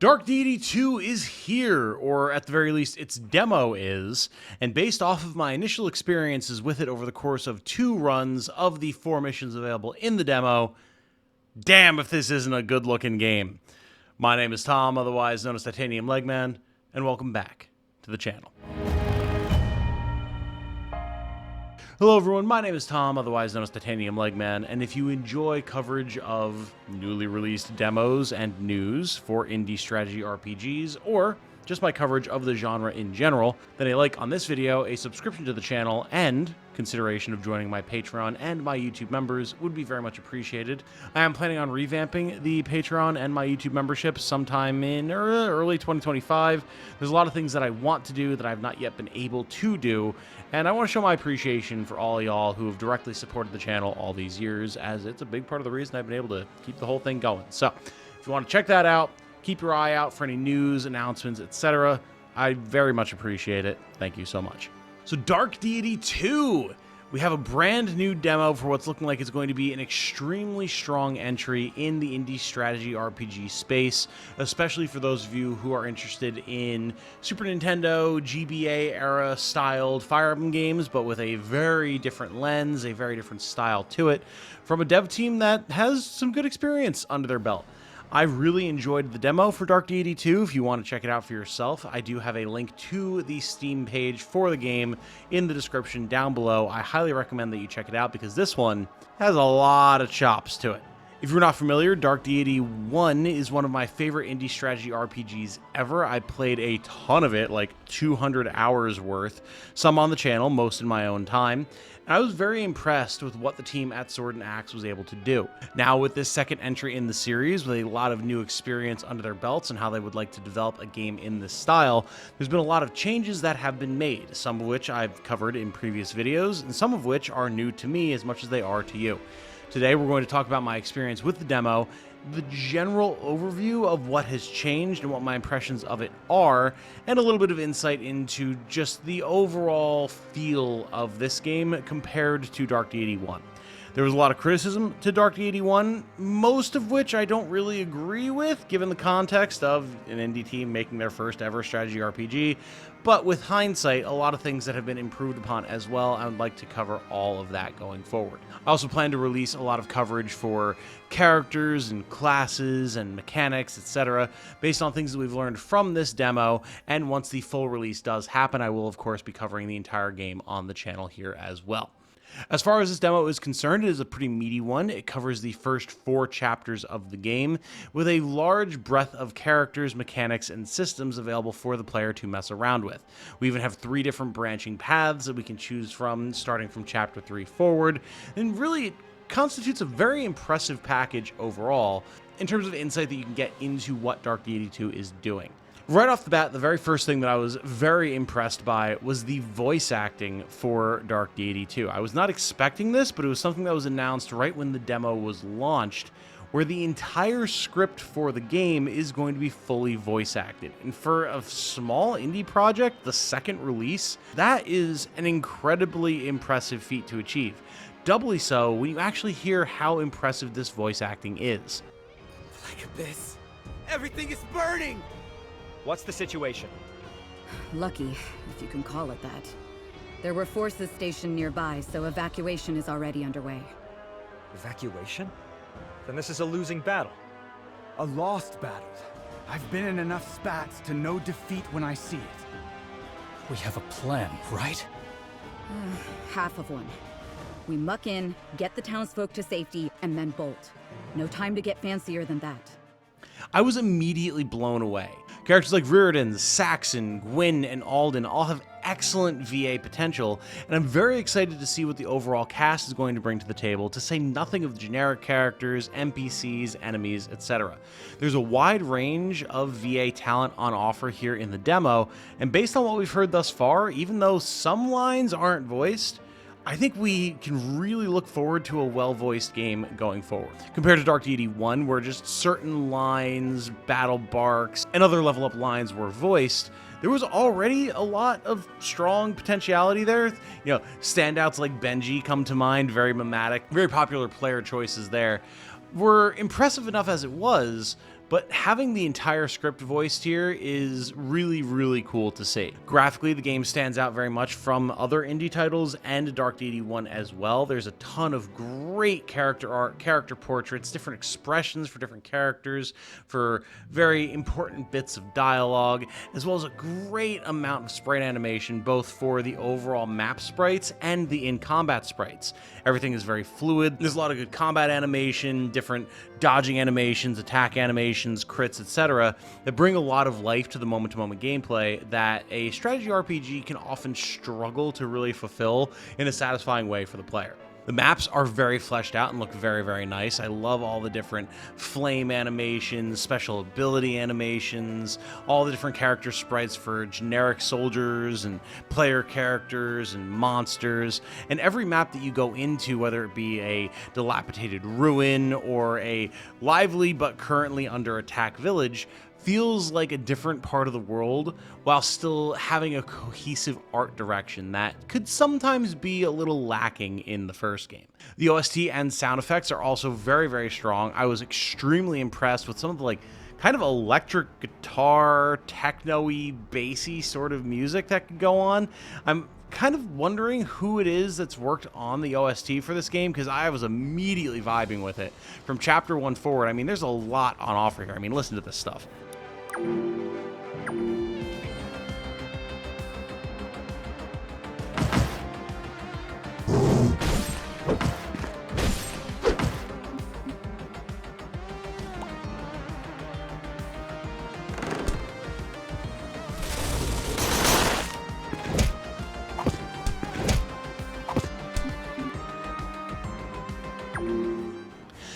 Dark Deity 2 is here, or at the very least, its demo is, and based off of my initial experiences with it over the course of 2 runs of the 4 missions available in the demo, damn if this isn't a good-looking game. My name is Tom, otherwise known as Titanium Legman, and welcome back to the channel. Hello everyone, my name is Tom, otherwise known as Titanium Legman, and if you enjoy coverage of newly released demos and news for indie strategy RPGs, or just my coverage of the genre in general, then a like on this video, a subscription to the channel, and consideration of joining my Patreon and my YouTube members would be very much appreciated. I am planning on revamping the Patreon and my YouTube membership sometime in early 2025. There's a lot of things that I want to do that I've not yet been able to do, and I want to show my appreciation for all y'all who have directly supported the channel all these years, as it's a big part of the reason I've been able to keep the whole thing going. So, if you want to check that out, keep your eye out for any news, announcements, etc. I very much appreciate it. Thank you so much. So Dark Deity 2! We have a brand new demo for what's looking like it's going to be an extremely strong entry in the indie strategy RPG space, especially for those of you who are interested in Super Nintendo, GBA era styled Fire Emblem games, but with a very different lens, a very different style to it, from a dev team that has some good experience under their belt. I really enjoyed the demo for Dark Deity 2. If you want to check it out for yourself, I do have a link to the Steam page for the game in the description down below. I highly recommend that you check it out because this one has a lot of chops to it. If you're not familiar, Dark Deity 1 is one of my favorite indie strategy RPGs ever. I played a ton of it, like 200 hours worth, some on the channel, most in my own time. And I was very impressed with what the team at Sword and Axe was able to do. Now with this second entry in the series, with a lot of new experience under their belts and how they would like to develop a game in this style, there's been a lot of changes that have been made, some of which I've covered in previous videos, and some of which are new to me as much as they are to you. Today we're going to talk about my experience with the demo, the general overview of what has changed and what my impressions of it are, and a little bit of insight into just the overall feel of this game compared to Dark Deity 1. There was a lot of criticism to Dark Deity 1, most of which I don't really agree with, given the context of an indie team making their first ever strategy RPG, but with hindsight, a lot of things that have been improved upon as well. I would like to cover all of that going forward. I also plan to release a lot of coverage for characters and classes and mechanics, etc., based on things that we've learned from this demo, and once the full release does happen, I will of course be covering the entire game on the channel here as well. As far as this demo is concerned, it is a pretty meaty one. It covers the first 4 chapters of the game, with a large breadth of characters, mechanics, and systems available for the player to mess around with. We even have 3 different branching paths that we can choose from, starting from chapter 3 forward, and really it constitutes a very impressive package overall, in terms of insight that you can get into what Dark Deity 2 is doing. Right off the bat, the very first thing that I was very impressed by was the voice acting for Dark Deity 2. I was not expecting this, but it was something that was announced right when the demo was launched, where the entire script for the game is going to be fully voice acted. And for a small indie project, the second release, that is an incredibly impressive feat to achieve. Doubly so when you actually hear how impressive this voice acting is. Like this, everything is burning! What's the situation? Lucky, if you can call it that. There were forces stationed nearby, so evacuation is already underway. Evacuation? Then this is a losing battle. A lost battle. I've been in enough spats to know defeat when I see it. We have a plan, right? Half of one. We muck in, get the townsfolk to safety, and then bolt. No time to get fancier than that. I was immediately blown away. Characters like Reardon, Saxon, Gwyn, and Alden all have excellent VA potential, and I'm very excited to see what the overall cast is going to bring to the table, to say nothing of the generic characters, NPCs, enemies, etc. There's a wide range of VA talent on offer here in the demo, and based on what we've heard thus far, even though some lines aren't voiced, I think we can really look forward to a well-voiced game going forward. Compared to Dark Deity 1, where just certain lines, battle barks, and other level-up lines were voiced, there was already a lot of strong potentiality there. You know, standouts like Benji come to mind, very mimetic, very popular player choices there. Were impressive enough as it was, but having the entire script voiced here is really, really cool to see. Graphically, the game stands out very much from other indie titles and Dark Deity 1 as well. There's a ton of great character art, character portraits, different expressions for different characters, for very important bits of dialogue, as well as a great amount of sprite animation, both for the overall map sprites and the in-combat sprites. Everything is very fluid. There's a lot of good combat animation, different dodging animations, attack animations, crits, etc. that bring a lot of life to the moment-to-moment gameplay that a strategy RPG can often struggle to really fulfill in a satisfying way for the player. The maps are very fleshed out and look very, very nice. I love all the different flame animations, special ability animations, all the different character sprites for generic soldiers and player characters and monsters. And every map that you go into, whether it be a dilapidated ruin or a lively but currently under attack village, feels like a different part of the world while still having a cohesive art direction that could sometimes be a little lacking in the first game. The OST and sound effects are also very, very strong. I was extremely impressed with some of the kind of electric guitar, techno-y, bassy sort of music that could go on. I'm kind of wondering who it is that's worked on the OST for this game, because I was immediately vibing with it from chapter 1 forward. I mean, there's a lot on offer here. I mean, listen to this stuff.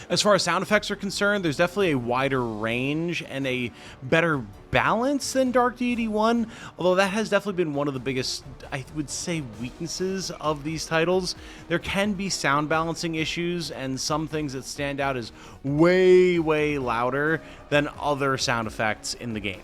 As far as sound effects are concerned, there's definitely a wider range and a better balance than Dark Deity 1, although that has definitely been one of the biggest, I would say, weaknesses of these titles. There can be sound balancing issues and some things that stand out as way, way louder than other sound effects in the game.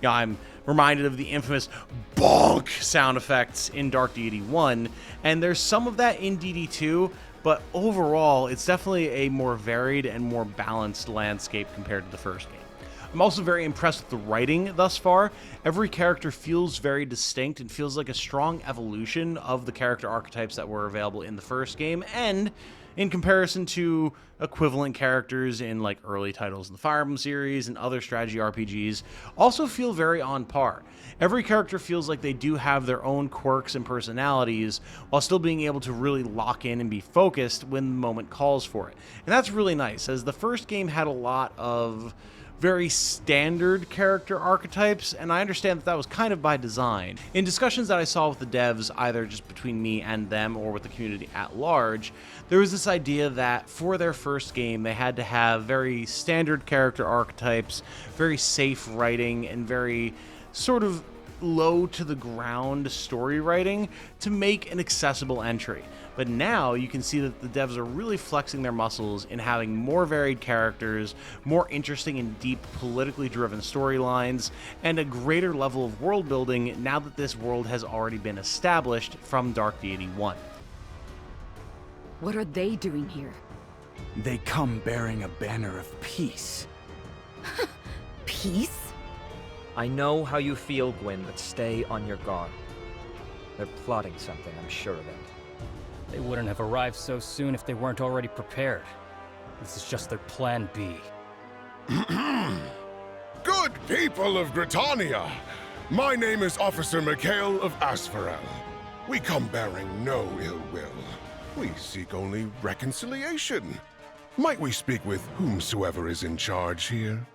I'm reminded of the infamous bonk sound effects in Dark Deity 1, and there's some of that in DD2, but overall, it's definitely a more varied and more balanced landscape compared to the first game. I'm also very impressed with the writing thus far. Every character feels very distinct and feels like a strong evolution of the character archetypes that were available in the first game, and in comparison to equivalent characters in early titles in the Fire Emblem series and other strategy RPGs, also feel very on par. Every character feels like they do have their own quirks and personalities while still being able to really lock in and be focused when the moment calls for it. And that's really nice, as the first game had a lot of very standard character archetypes, and I understand that that was kind of by design. In discussions that I saw with the devs, either just between me and them or with the community at large, there was this idea that for their first game, they had to have very standard character archetypes, very safe writing, and very sort of low to the ground story writing to make an accessible entry. But now you can see that the devs are really flexing their muscles in having more varied characters, more interesting and deep politically driven storylines, and a greater level of world building now that this world has already been established from Dark Deity 1. What are they doing here? They come bearing a banner of peace. Peace? I know how you feel, Gwyn, but stay on your guard. They're plotting something, I'm sure of it. They wouldn't have arrived so soon if they weren't already prepared. This is just their plan B. Good people of Britannia, my name is Officer Mikhail of Aspharel. We come bearing no ill will. We seek only reconciliation. Might we speak with whomsoever is in charge here?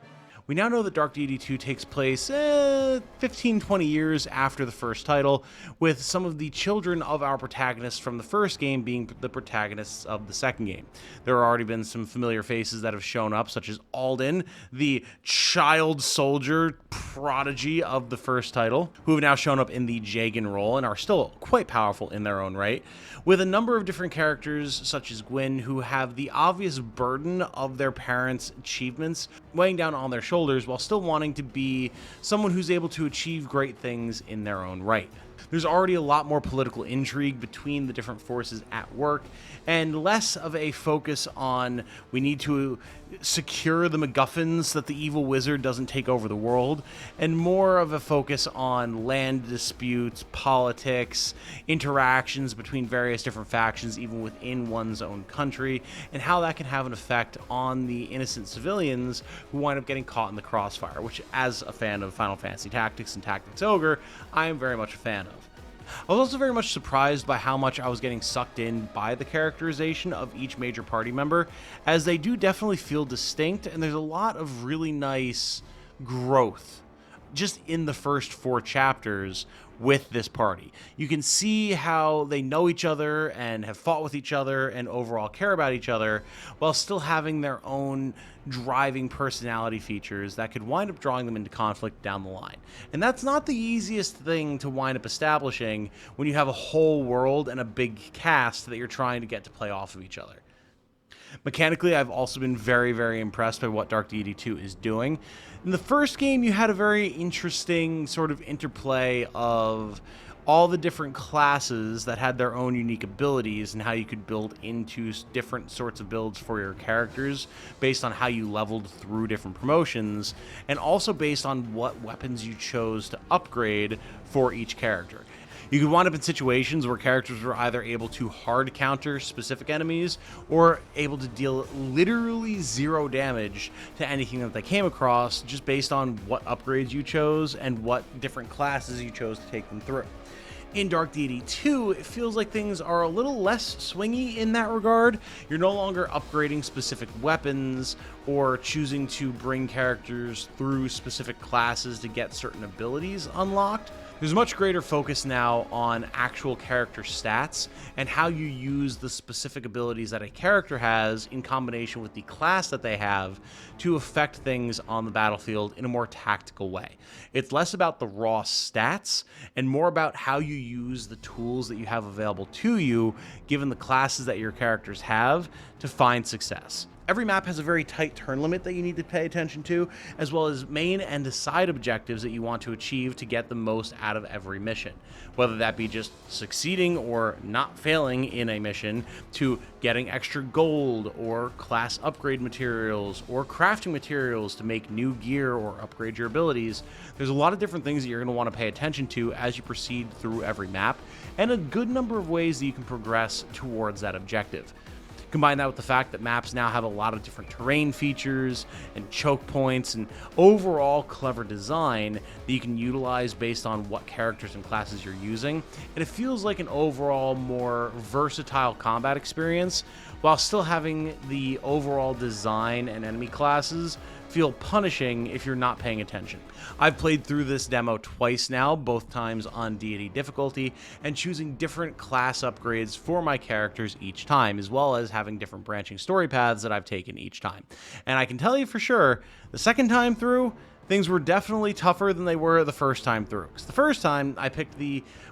We now know that Dark Deity 2 takes place 15-20 years after the first title, with some of the children of our protagonists from the first game being the protagonists of the second game. There have already been some familiar faces that have shown up, such as Alden, the child soldier prodigy of the first title, who have now shown up in the Jagan role and are still quite powerful in their own right, with a number of different characters, such as Gwyn, who have the obvious burden of their parents' achievements weighing down on their shoulders while still wanting to be someone who's able to achieve great things in their own right. There's already a lot more political intrigue between the different forces at work, and less of a focus on we need to secure the MacGuffins that the evil wizard doesn't take over the world, and more of a focus on land disputes, politics, interactions between various different factions, even within one's own country, and how that can have an effect on the innocent civilians who wind up getting caught in the crossfire, which, as a fan of Final Fantasy Tactics and Tactics Ogre, I am very much a fan of. I was also very much surprised by how much I was getting sucked in by the characterization of each major party member, as they do definitely feel distinct, and there's a lot of really nice growth just in the first 4 chapters with this party. You can see how they know each other and have fought with each other and overall care about each other, while still having their own driving personality features that could wind up drawing them into conflict down the line. And that's not the easiest thing to wind up establishing when you have a whole world and a big cast that you're trying to get to play off of each other. Mechanically, I've also been very, very impressed by what Dark Deity 2 is doing. In the first game, you had a very interesting sort of interplay of all the different classes that had their own unique abilities and how you could build into different sorts of builds for your characters based on how you leveled through different promotions, and also based on what weapons you chose to upgrade for each character. You could wind up in situations where characters were either able to hard counter specific enemies or able to deal literally 0 damage to anything that they came across, just based on what upgrades you chose and what different classes you chose to take them through. In Dark Deity 2, it feels like things are a little less swingy in that regard. You're no longer upgrading specific weapons or choosing to bring characters through specific classes to get certain abilities unlocked. There's much greater focus now on actual character stats and how you use the specific abilities that a character has in combination with the class that they have to affect things on the battlefield in a more tactical way. It's less about the raw stats and more about how you use the tools that you have available to you, given the classes that your characters have, to find success. Every map has a very tight turn limit that you need to pay attention to, as well as main and side objectives that you want to achieve to get the most out of every mission. Whether that be just succeeding or not failing in a mission, to getting extra gold or class upgrade materials or crafting materials to make new gear or upgrade your abilities. There's a lot of different things that you're going to want to pay attention to as you proceed through every map, and a good number of ways that you can progress towards that objective. Combine that with the fact that maps now have a lot of different terrain features and choke points and overall clever design that you can utilize based on what characters and classes you're using, and it feels like an overall more versatile combat experience while still having the overall design and enemy classes feel punishing if you're not paying attention. I've played through this demo twice now, both times on Deity difficulty, and choosing different class upgrades for my characters each time, as well as having different branching story paths that I've taken each time. And I can tell you for sure, the second time through, things were definitely tougher than they were the first time through. Because the first time, I picked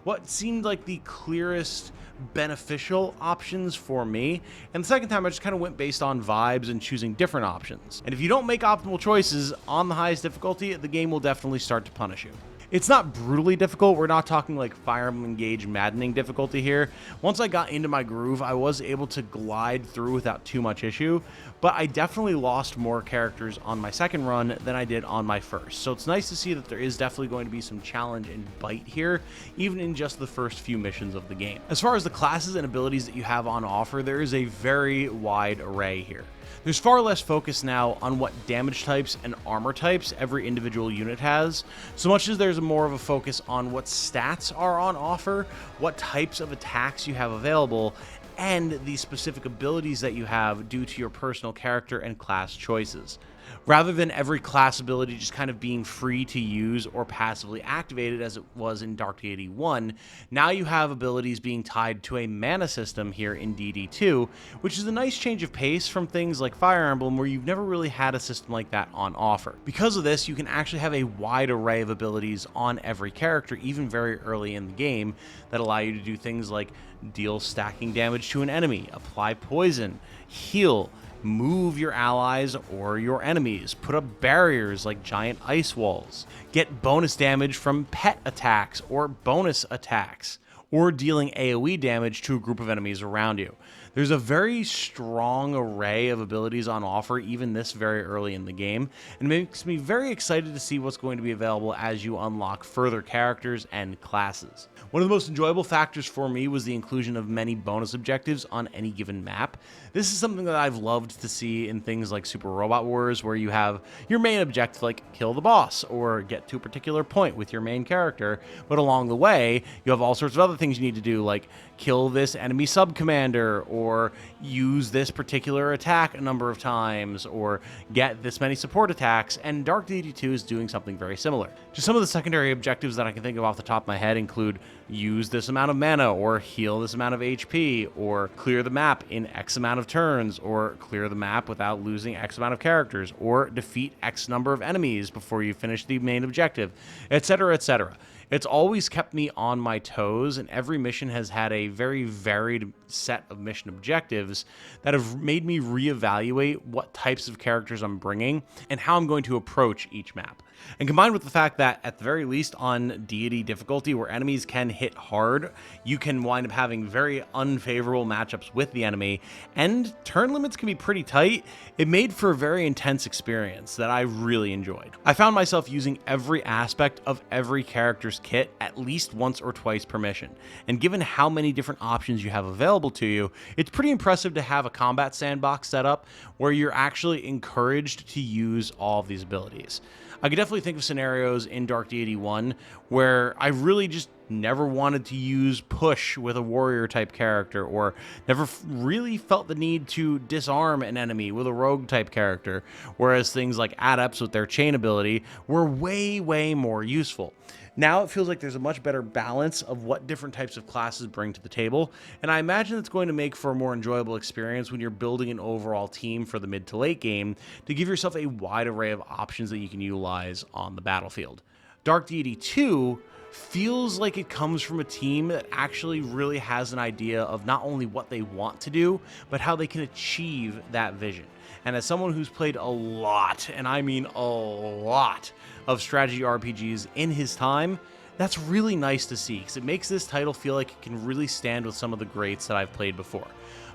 what seemed like the clearest beneficial options for me, and the second time I just kind of went based on vibes and choosing different options. And if you don't make optimal choices on the highest difficulty, the game will definitely start to punish you. It's not brutally difficult. We're not talking like Fire Emblem Engage maddening difficulty here. Once I got into my groove, I was able to glide through without too much issue, but I definitely lost more characters on my second run than I did on my first. So it's nice to see that there is definitely going to be some challenge and bite here, even in just the first few missions of the game. As far as the classes and abilities that you have on offer, there is a very wide array here. There's far less focus now on what damage types and armor types every individual unit has, so much as there's more of a focus on what stats are on offer, what types of attacks you have available, and the specific abilities that you have due to your personal character and class choices. Rather than every class ability just kind of being free to use or passively activated as it was in Dark Deity 1, now you have abilities being tied to a mana system here in DD2, which is a nice change of pace from things like Fire Emblem, where you've never really had a system like that on offer. Because of this, you can actually have a wide array of abilities on every character, even very early in the game, that allow you to do things like deal stacking damage to an enemy, apply poison, heal, move your allies or your enemies, put up barriers like giant ice walls, get bonus damage from pet attacks or bonus attacks, or dealing AoE damage to a group of enemies around you. There's a very strong array of abilities on offer even this very early in the game, and it makes me very excited to see what's going to be available as you unlock further characters and classes. One of the most enjoyable factors for me was the inclusion of many bonus objectives on any given map. This is something that I've loved to see in things like Super Robot Wars, where you have your main objective like kill the boss or get to a particular point with your main character, but along the way you have all sorts of other things you need to do, like kill this enemy sub-commander, or use this particular attack a number of times, or get this many support attacks, and Dark Deity 2 is doing something very similar. Just some of the secondary objectives that I can think of off the top of my head include use this amount of mana, or heal this amount of HP, or clear the map in X amount of turns, or clear the map without losing X amount of characters, or defeat X number of enemies before you finish the main objective, etc., etc. It's always kept me on my toes, and every mission has had a very varied set of mission objectives that have made me reevaluate what types of characters I'm bringing and how I'm going to approach each map. And combined with the fact that, at the very least on Deity difficulty, where enemies can hit hard, you can wind up having very unfavorable matchups with the enemy, and turn limits can be pretty tight, it made for a very intense experience that I really enjoyed. I found myself using every aspect of every character's kit at least once or twice per mission, and given how many different options you have available to you, it's pretty impressive to have a combat sandbox set up where you're actually encouraged to use all of these abilities. I could definitely think of scenarios in Dark Deity 1 where I really just never wanted to use push with a warrior type character, or never really felt the need to disarm an enemy with a rogue type character, whereas things like adepts with their chain ability were way more useful. Now it feels like there's a much better balance of what different types of classes bring to the table, and I imagine it's going to make for a more enjoyable experience when you're building an overall team for the mid to late game to give yourself a wide array of options that you can utilize on the battlefield. Dark Deity 2 feels like it comes from a team that actually really has an idea of not only what they want to do, but how they can achieve that vision. And as someone who's played a lot, and I mean a lot, of strategy RPGs in his time, that's really nice to see, because it makes this title feel like it can really stand with some of the greats that I've played before.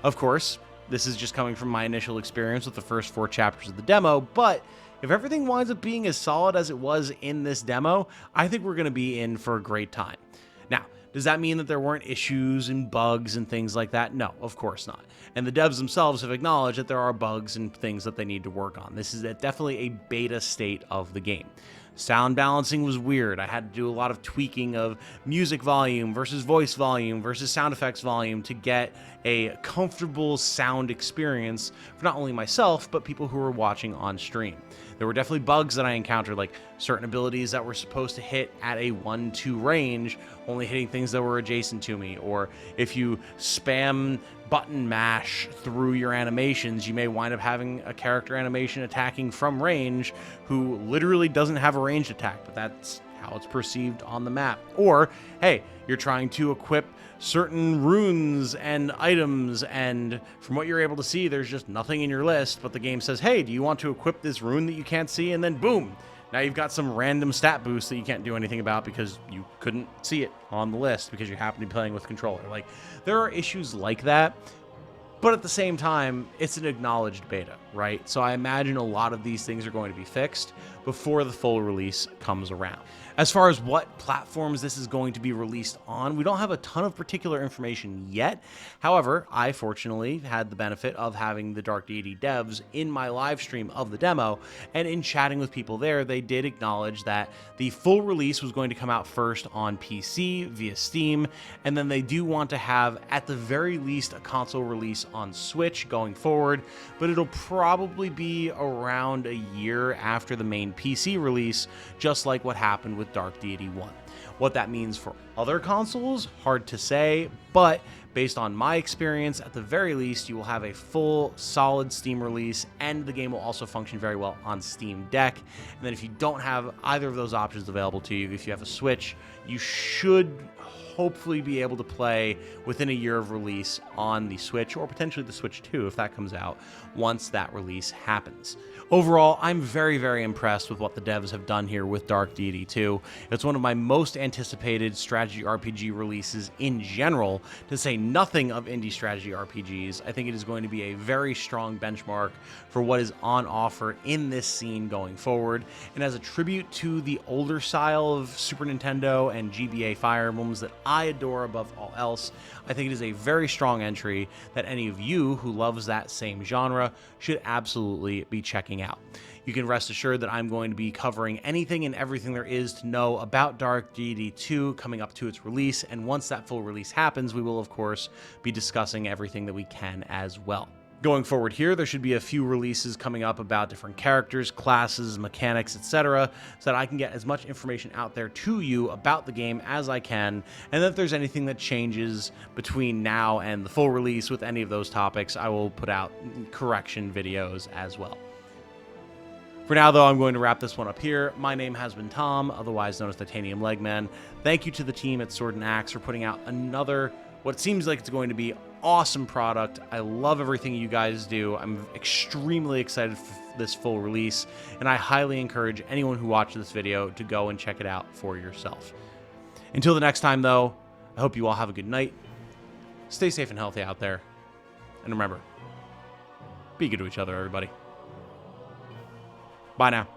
Of course, this is just coming from my initial experience with the first 4 chapters of the demo, but if everything winds up being as solid as it was in this demo, I think we're going to be in for a great time. Now, does that mean that there weren't issues and bugs and things like that? No, of course not. And the devs themselves have acknowledged that there are bugs and things that they need to work on. This is definitely a beta state of the game. Sound balancing was weird. I had to do a lot of tweaking of music volume versus voice volume versus sound effects volume to get a comfortable sound experience for not only myself, but people who were watching on stream. There were definitely bugs that I encountered, like certain abilities that were supposed to hit at a 1-2 range, only hitting things that were adjacent to me, or if you spam button mash through your animations, you may wind up having a character animation attacking from range who literally doesn't have a ranged attack, but that's how it's perceived on the map. Or, hey, you're trying to equip certain runes and items, and from what you're able to see, there's just nothing in your list, but the game says, hey, do you want to equip this rune that you can't see? And then boom, now you've got some random stat boost that you can't do anything about because you couldn't see it on the list because you happen to be playing with controller. Like, there are issues like that, but at the same time, it's an acknowledged beta, right? So I imagine a lot of these things are going to be fixed before the full release comes around. As far as what platforms this is going to be released on, we don't have a ton of particular information yet. However, I fortunately had the benefit of having the Dark Deity devs in my live stream of the demo, and in chatting with people there, they did acknowledge that the full release was going to come out first on PC via Steam, and then they do want to have, at the very least, a console release on Switch going forward, but it'll probably be around a year after the main PC release, just like what happened with Dark Deity 1. What that means for other consoles, hard to say, but based on my experience, at the very least, you will have a full, solid Steam release, and the game will also function very well on Steam Deck. And then if you don't have either of those options available to you, if you have a Switch, you should hopefully be able to play within a year of release on the Switch, or potentially the Switch 2 if that comes out once that release happens. Overall, I'm very, very impressed with what the devs have done here with Dark Deity 2. It's one of my most anticipated strategy RPG releases in general, to say nothing of indie strategy RPGs. I think it is going to be a very strong benchmark for what is on offer in this scene going forward. And as a tribute to the older style of Super Nintendo and GBA Fire Emblems that I adore above all else, I think it is a very strong entry that any of you who loves that same genre should absolutely be checking out. You can rest assured that I'm going to be covering anything and everything there is to know about Dark Deity 2 coming up to its release, and once that full release happens, we will of course be discussing everything that we can as well. Going forward here, there should be a few releases coming up about different characters, classes, mechanics, etc., so that I can get as much information out there to you about the game as I can, and if there's anything that changes between now and the full release with any of those topics, I will put out correction videos as well. For now, though, I'm going to wrap this one up here. My name has been Tom, otherwise known as Titanium Legman. Thank you to the team at Sword and Axe for putting out another, what seems like it's going to be awesome product. I love everything you guys do. I'm extremely excited for this full release, and I highly encourage anyone who watched this video to go and check it out for yourself. Until the next time, though, I hope you all have a good night. Stay safe and healthy out there. And remember, be good to each other, everybody. Bye now.